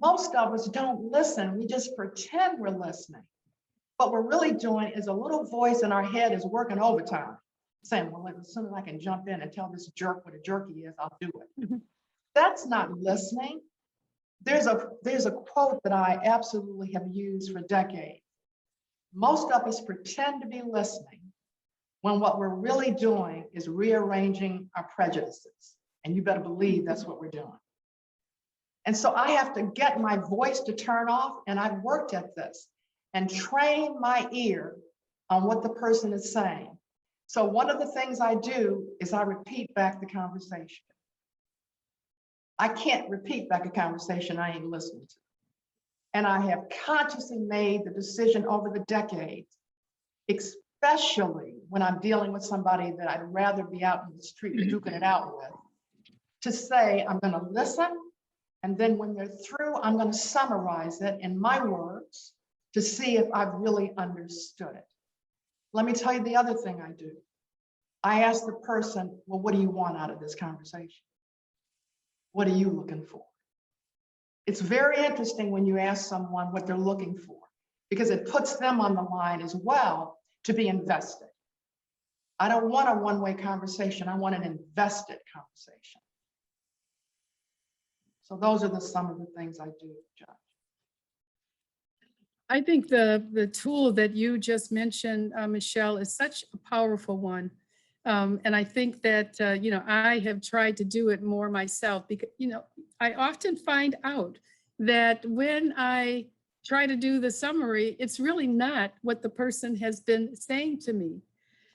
Most of us don't listen. We just pretend we're listening. What we're really doing is a little voice in our head is working overtime, saying, well, as soon as I can jump in and tell this jerk what a jerky is, I'll do it. Mm-hmm. That's not listening. There's a quote that I absolutely have used for decades. Most of us pretend to be listening when what we're really doing is rearranging our prejudices. And you better believe that's what we're doing. And so I have to get my voice to turn off, and I've worked at this and train my ear on what the person is saying. So one of the things I do is I repeat back the conversation. I can't repeat back a conversation I ain't listening to. And I have consciously made the decision over the decades, especially when I'm dealing with somebody that I'd rather be out in the street duking it out with, to say, I'm going to listen. And then when they're through, I'm going to summarize it in my words to see if I've really understood it. Let me tell you the other thing I do. I ask the person, well, what do you want out of this conversation? What are you looking for? It's very interesting when you ask someone what they're looking for, because it puts them on the line as well to be invested. I don't want a one-way conversation. I want an invested conversation. So those are some of the things I do, Judge. I think the tool that you just mentioned, Michele, is such a powerful one. And I think that, I have tried to do it more myself because, I often find out that when I try to do the summary, it's really not what the person has been saying to me.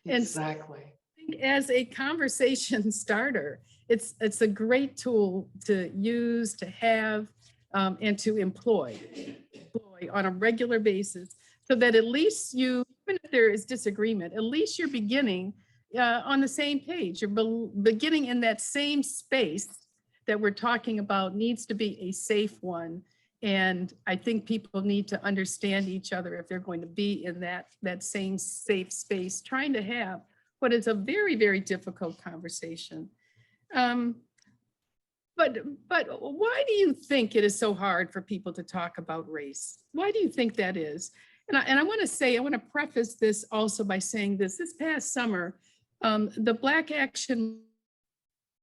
Exactly. And so I think as a conversation starter, it's a great tool to use, to have, and to employ on a regular basis, so that at least even if there is disagreement, at least you're beginning on the same page. You're beginning in that same space that we're talking about needs to be a safe one. And I think people need to understand each other if they're going to be in that same safe space, trying to have what is a very, very difficult conversation. But why do you think it is so hard for people to talk about race? Why do you think that is? And I want to preface this also by saying this past summer, the Black Action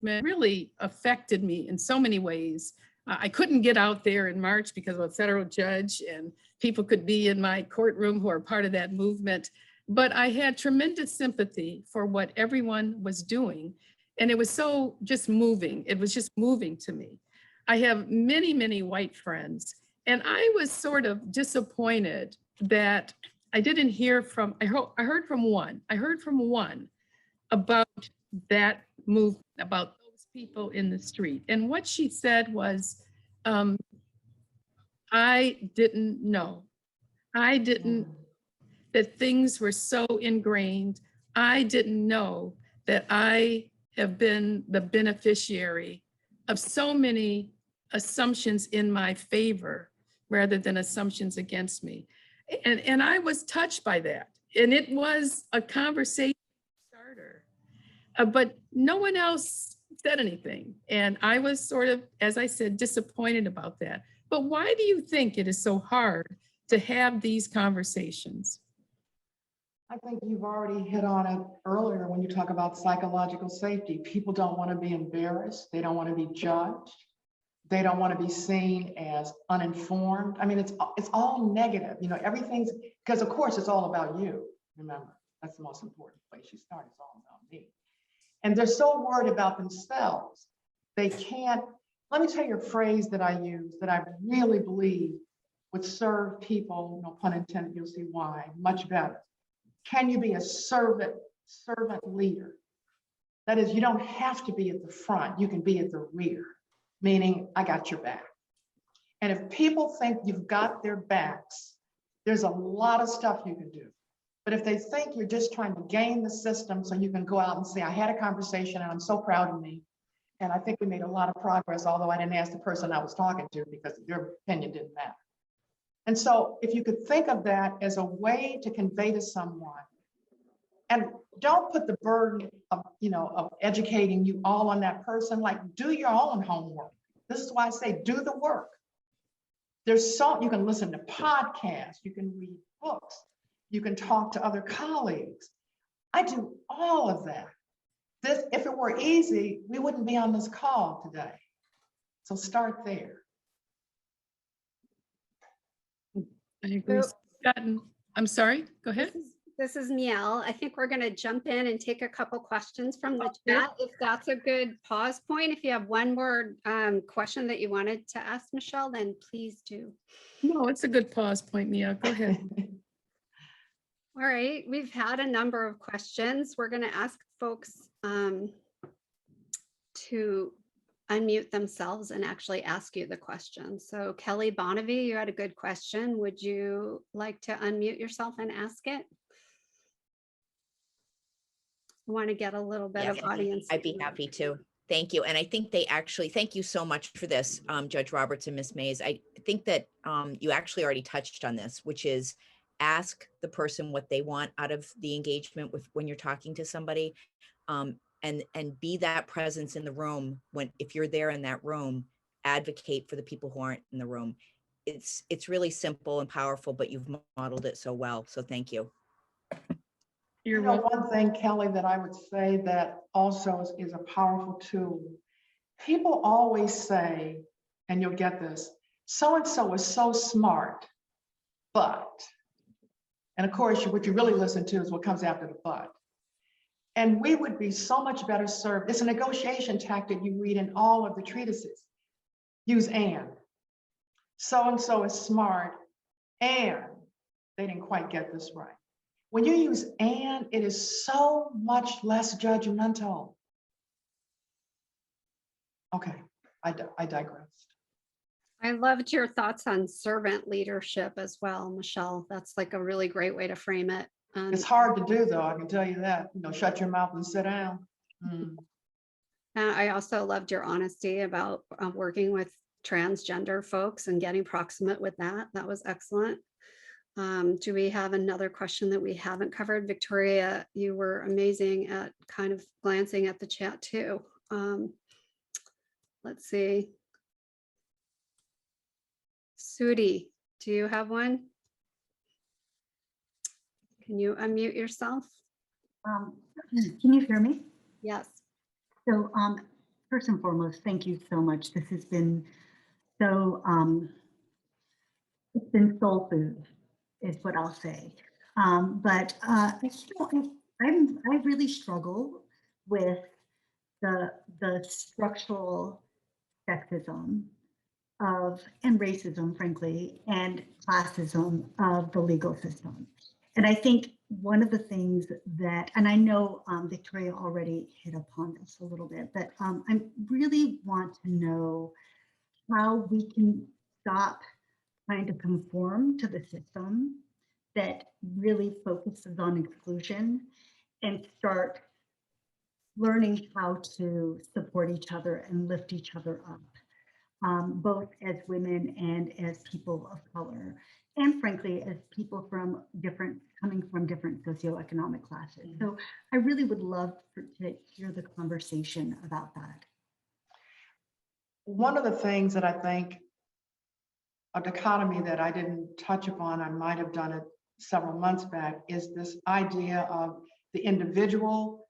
really affected me in so many ways. I couldn't get out there in March because of a federal judge, and people could be in my courtroom who are part of that movement. But I had tremendous sympathy for what everyone was doing. And it was so just moving. It was just moving to me. I have many, many white friends, and I was sort of disappointed that I didn't hear from, I heard from one about that movement, about those people in the street. And what she said was, I didn't know. That things were so ingrained. I didn't know that I have been the beneficiary of so many assumptions in my favor rather than assumptions against me. And I was touched by that. And it was a conversation starter, but no one else said anything. And I was sort of, as I said, disappointed about that. But why do you think it is so hard to have these conversations? I think you've already hit on it earlier when you talk about psychological safety. People don't want to be embarrassed. They don't want to be judged. They don't want to be seen as uninformed. I mean, it's all negative. Everything's, because of course it's all about you. Remember, that's the most important place you start. It's all about me. And they're so worried about themselves. They can't, let me tell you a phrase that I use that I really believe would serve people, no pun intended, you'll see why, much better. Can you be a servant leader? That is, you don't have to be at the front. You can be at the rear, meaning I got your back. And if people think you've got their backs, There's a lot of stuff you can do. But if they think you're just trying to game the system so you can go out and say, I had a conversation and I'm so proud of me. And I think we made a lot of progress, although I didn't ask the person I was talking to because your opinion didn't matter. And so if you could think of that as a way to convey to someone, and don't put the burden of, of educating you all on that person, like do your own homework. This is why I say do the work. There's you can listen to podcasts, you can read books, you can talk to other colleagues. I do all of that. If it were easy, we wouldn't be on this call today. So start there. I agree. So- I'm sorry, go ahead. This is Miel. I think we're going to jump in and take a couple questions from the sure. chat. If that's a good pause point, if you have one more question that you wanted to ask Michelle, then please do. No, it's a good pause point, Mia. Go ahead. All right, we've had a number of questions. We're going to ask folks to unmute themselves and actually ask you the question. So Kelly Bonnevie, you had a good question. Would you like to unmute yourself and ask it? I want to get a little bit Yes, of audience. I'd be happy to. Thank you. And I think they actually, thank you so much for this, Judge Roberts and Ms. Mayes. I think that you actually already touched on this, which is ask the person what they want out of the engagement with when you're talking to somebody, and be that presence in the room if you're there in that room, advocate for the people who aren't in the room. It's really simple and powerful, but you've modeled it so well. So thank you. You're welcome. One thing, Kelly, that I would say that also is a powerful tool. People always say, and you'll get this, so-and-so is so smart, but, and of course, what you really listen to is what comes after the but. And we would be so much better served. It's a negotiation tactic you read in all of the treatises. Use and. So-and-so is smart, and they didn't quite get this right. When you use and, it is so much less judgmental. Okay, I digressed. I loved your thoughts on servant leadership as well, Michelle. That's like a really great way to frame it. It's hard to do though, I can tell you that. Shut your mouth and sit down. I also loved your honesty about working with transgender folks and getting proximate with that. That was excellent. Do we have another question that we haven't covered? Victoria, you were amazing at kind of glancing at the chat too. Let's see. Sudi, do you have one? Can you unmute yourself? Can you hear me? Yes. So first and foremost, thank you so much. This has been so, it's been soul food is what I'll say. But I really struggle with the structural sexism and racism, frankly, and classism of the legal system. And I think one of the things that, and I know Victoria already hit upon this a little bit, but I really want to know how we can stop trying to conform to the system that really focuses on exclusion and start learning how to support each other and lift each other up, both as women and as people of color, and frankly, as people coming from different socioeconomic classes. So I really would love to hear the conversation about that. One of the things that I think a dichotomy that I didn't touch upon, I might have done it several months back, is this idea of the individual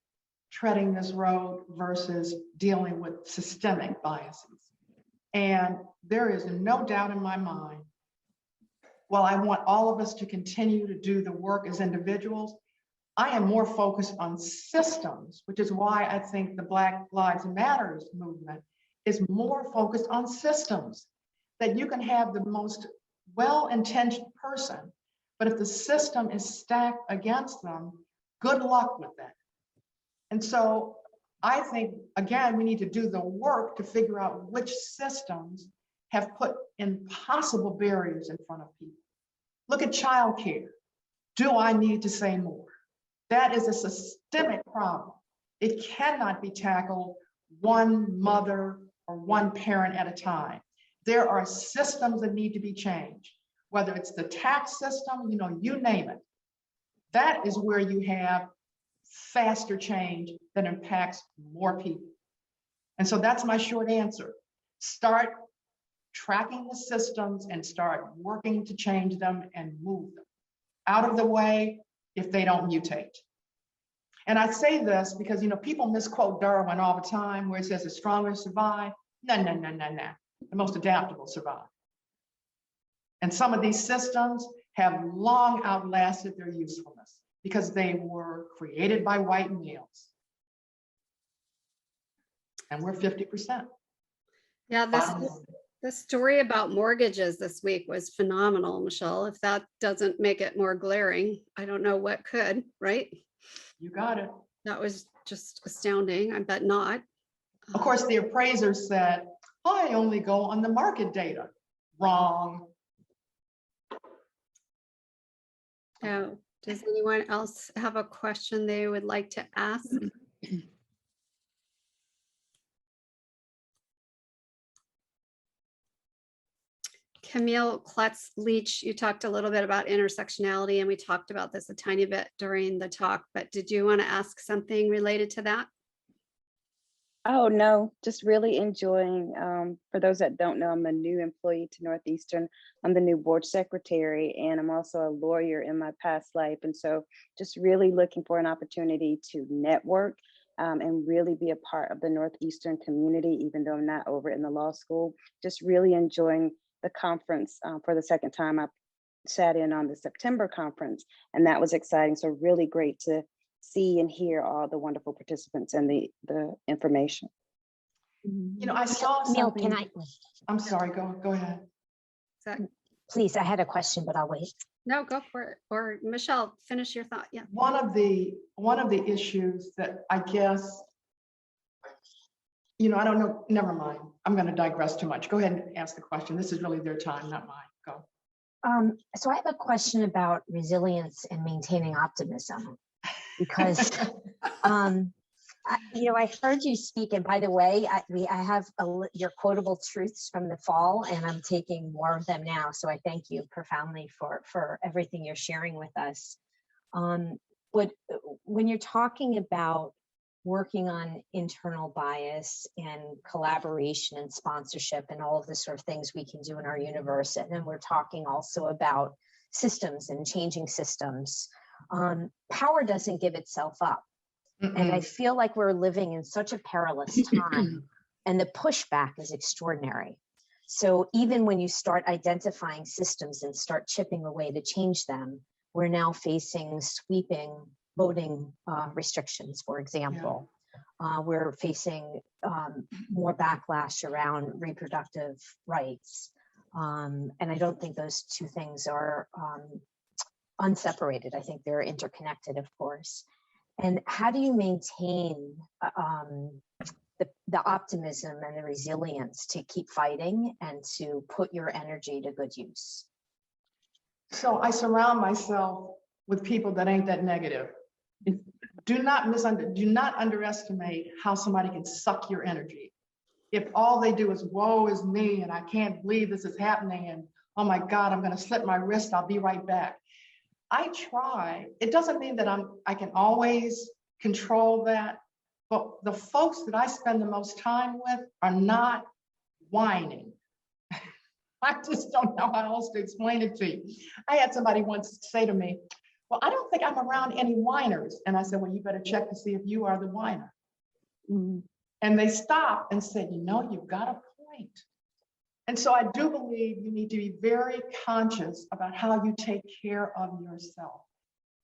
treading this road versus dealing with systemic biases. And there is no doubt in my mind, while I want all of us to continue to do the work as individuals, I am more focused on systems, which is why I think the Black Lives Matters movement is more focused on systems. That you can have the most well-intentioned person, but if the system is stacked against them, good luck with that. And so I think, again, we need to do the work to figure out which systems have put impossible barriers in front of people. Look at childcare. Do I need to say more? That is a systemic problem. It cannot be tackled one mother or one parent at a time. There are systems that need to be changed, whether it's the tax system, you name it. That is where you have faster change that impacts more people. And so that's my short answer. Start tracking the systems and start working to change them and move them out of the way if they don't mutate. And I say this because, people misquote Darwin all the time where it says the strongest survive. No. The most adaptable survive. And some of these systems have long outlasted their usefulness because they were created by white males. And we're 50%. Yeah, this story about mortgages this week was phenomenal, Michelle. If that doesn't make it more glaring, I don't know what could, right? You got it. That was just astounding. I bet not. Of course, the appraiser said, I only go on the market data. Wrong. Oh, does anyone else have a question they would like to ask? Camille Klutz-Leach, you talked a little bit about intersectionality, and we talked about this a tiny bit during the talk, but did you want to ask something related to that? Oh, no, just really enjoying, for those that don't know, I'm a new employee to Northeastern. I'm the new board secretary, and I'm also a lawyer in my past life. And so just really looking for an opportunity to network and really be a part of the Northeastern community, even though I'm not over in the law school. Just really enjoying the conference for the second time. I sat in on the September conference, and that was exciting. So really great to see and hear all the wonderful participants and the information. I saw Neil, something. can I? I'm sorry, go ahead. Please, I had a question, but I'll wait. No, go for it. Or Michelle, finish your thought. Yeah. One of the issues that I guess, I don't know, never mind. I'm going to digress too much. Go ahead and ask the question. This is really their time, not mine. Go. So I have a question about resilience and maintaining optimism, because I heard you speak, and by the way, I have your quotable truths from the fall, and I'm taking more of them now. So I thank you profoundly for everything you're sharing with us. When you're talking about working on internal bias and collaboration and sponsorship and all of the sort of things we can do in our universe, and then we're talking also about systems and changing systems, power doesn't give itself up. And I feel like we're living in such a perilous time, and the pushback is extraordinary. So even when you start identifying systems and start chipping away to change them, we're now facing sweeping voting restrictions, for example. Yeah. We're facing more backlash around reproductive rights. And I don't think those two things are unseparated. I think they're interconnected, of course. And how do you maintain the optimism and the resilience to keep fighting and to put your energy to good use? So I surround myself with people that ain't that negative. Do not underestimate how somebody can suck your energy. If all they do is, woe is me, and I can't believe this is happening, and oh my God, I'm going to slip my wrist, I'll be right back. I try. It doesn't mean that I can always control that, but the folks that I spend the most time with are not whining. I just don't know how else to explain it to you. I had somebody once say to me, well, I don't think I'm around any whiners. And I said, well, you better check to see if you are the whiner. And they stopped and said, you've got a point. And so I do believe you need to be very conscious about how you take care of yourself.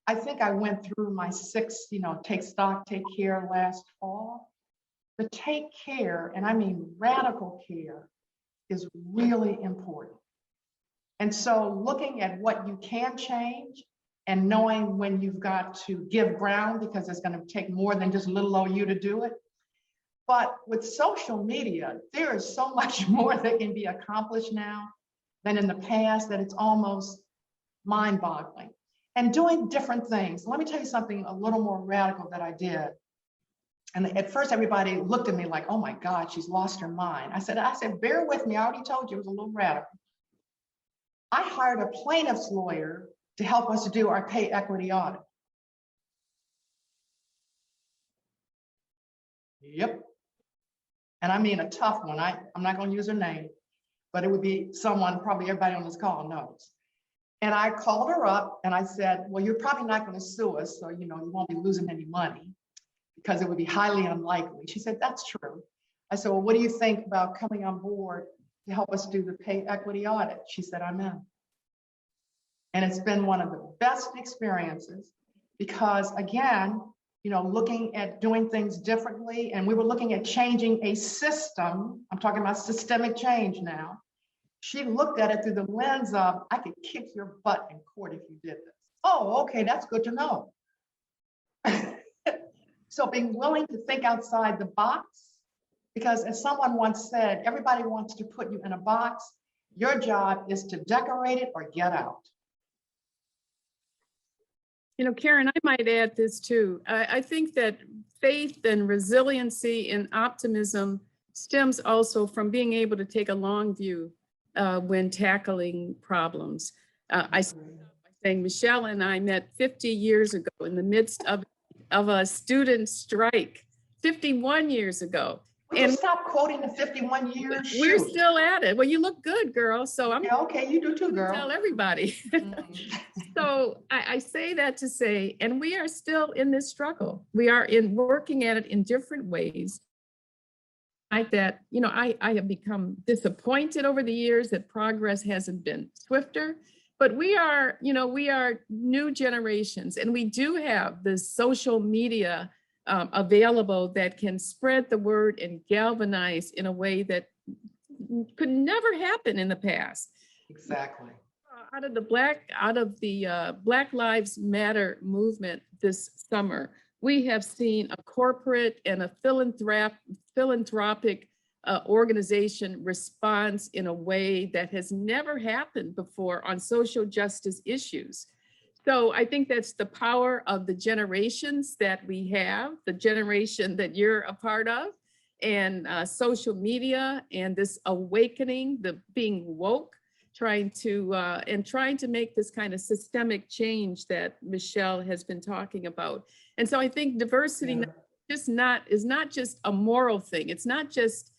I think I went through my 6, take stock, take care last fall. The take care, and I mean radical care, is really important. And so looking at what you can change and knowing when you've got to give ground, because it's going to take more than just little old you to do it. But with social media, there is so much more that can be accomplished now than in the past that it's almost mind-boggling. And doing different things. Let me tell you something a little more radical that I did. And at first everybody looked at me like, oh my God, she's lost her mind. I said, bear with me. I already told you it was a little radical. I hired a plaintiff's lawyer to help us do our pay equity audit. Yep. And I mean a tough one. I'm not going to use her name, but it would be someone probably everybody on this call knows. And I called her up and I said, well, you're probably not going to sue us, so you won't be losing any money because it would be highly unlikely. She said, that's true. I said, well, what do you think about coming on board to help us do the pay equity audit? She said, I'm in. And it's been one of the best experiences because, again, looking at doing things differently, and we were looking at changing a system. I'm talking about systemic change now. She looked at it through the lens of, I could kick your butt in court if you did this. Oh, okay, that's good to know. So being willing to think outside the box, because as someone once said, everybody wants to put you in a box. Your job is to decorate it or get out. Karen, I might add this too. I think that faith and resiliency and optimism stems also from being able to take a long view when tackling problems. I started by saying Michele and I met 50 years ago in the midst of a student strike, 51 years ago. Would you stop quoting the 51 years? We're still at it. Well, you look good, girl. So I'm okay. You do too, girl. Tell everybody. So I say that to say, and we are still in this struggle. We are working at it in different ways. Like that, I have become disappointed over the years that progress hasn't been swifter. But we are new generations, and we do have this social media available that can spread the word and galvanize in a way that could never happen in the past. Exactly. Out of the Black Lives Matter movement this summer, we have seen a corporate and a philanthropic organization response in a way that has never happened before on social justice issues. So I think that's the power of the generations that we have, the generation that you're a part of, and social media and this awakening, the being woke, trying to make this kind of systemic change that Michele has been talking about. And so I think diversity is not just a moral thing. It's not just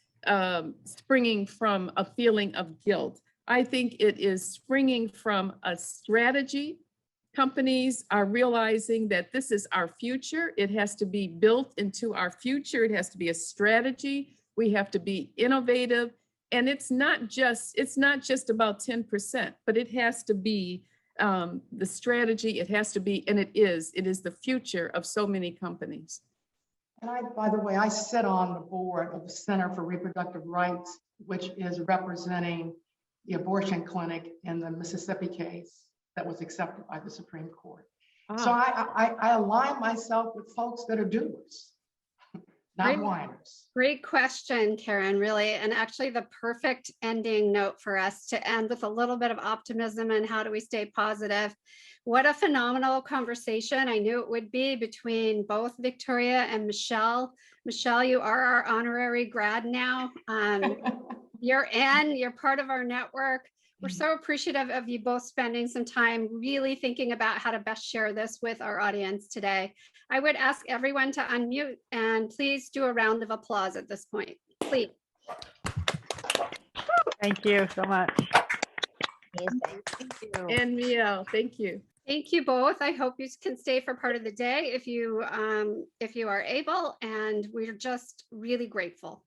springing from a feeling of guilt. I think it is springing from a strategy. Companies are realizing that this is our future. It has to be built into our future. It has to be a strategy. We have to be innovative. And it's not just about 10%, but it has to be the strategy. It has to be, and it is the future of so many companies. And by the way, I sit on the board of the Center for Reproductive Rights, which is representing the abortion clinic in the Mississippi case that was accepted by the Supreme Court. So I align myself with folks that are doers, not whiners. Great question, Karen, really. And actually the perfect ending note for us to end with a little bit of optimism and how do we stay positive. What a phenomenal conversation. I knew it would be between both Victoria and Michele. Michele, you are our honorary grad now. You're part of our network. We're so appreciative of you both spending some time really thinking about how to best share this with our audience today. I would ask everyone to unmute and please do a round of applause at this point, please. Thank you so much. Thank you. And Michele, thank you. Thank you both. I hope you can stay for part of the day if you are able, and we're just really grateful.